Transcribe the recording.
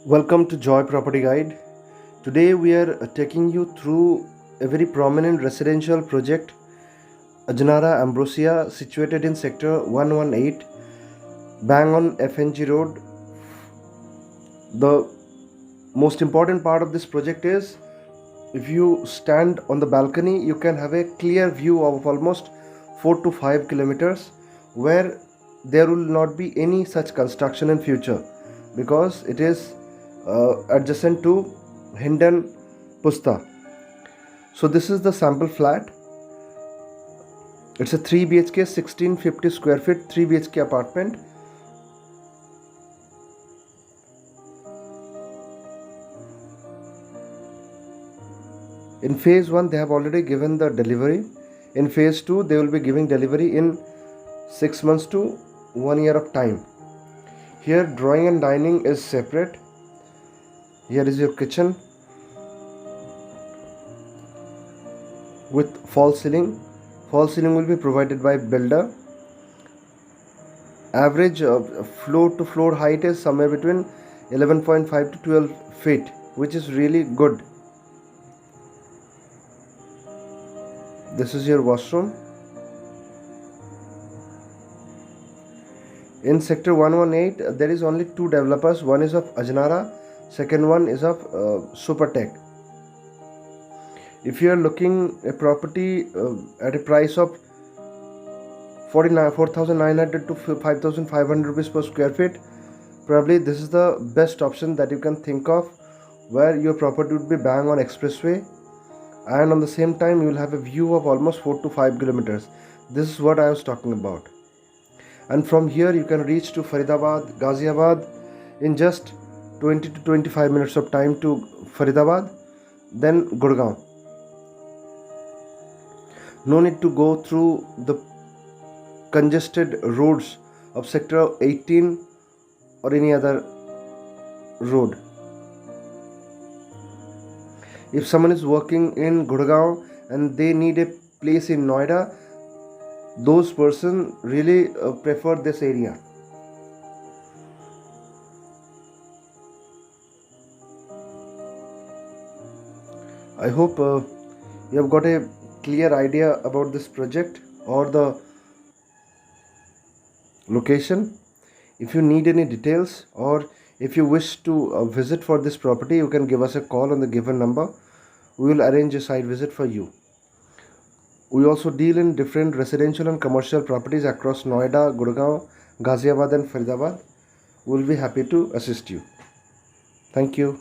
Welcome to Joy Property Guide. Today we are taking you through a very prominent residential project, Ajnara Ambrosia, situated in sector 118, bang on FNG Road. The most important part of this project is if you stand on the balcony, you can have a clear view of almost 4 to 5 kilometers where there will not be any such construction in future because it is adjacent to Hindan Pusta. So this is the sample flat. It's a 3 BHK 1650 square feet 3 BHK apartment. In phase 1 they have already given the delivery. In phase 2 they will be giving delivery in 6 months to 1 year of time. Here drawing and dining is separate. Here is your kitchen with false ceiling. False ceiling will be provided by builder. Average floor to floor height is somewhere between 11.5 to 12 feet, which is really good. This is your washroom. In sector 118 there is only two developers. One is of Ajnara, second one is of Supertech. If you are looking a property at a price of 4,900 to 5,500 rupees per square feet, probably this is the best option that you can think of, where your property would be bang on expressway, and on the same time you will have a view of almost 4 to 5 kilometers. This is what I was talking about. And from here you can reach to Faridabad, Ghaziabad in just 20 to 25 minutes of time to Faridabad, then Gurgaon. No need to go through the congested roads of sector 18 or any other road. If someone is working in Gurgaon and they need a place in Noida, those person really prefer this area. I hope you have got a clear idea about this project or the location. If you need any details or if you wish to visit for this property, you can give us a call on the given number. We will arrange a site visit for you. We also deal in different residential and commercial properties across Noida, Gurgaon, Ghaziabad and Faridabad. We will be happy to assist you. Thank you.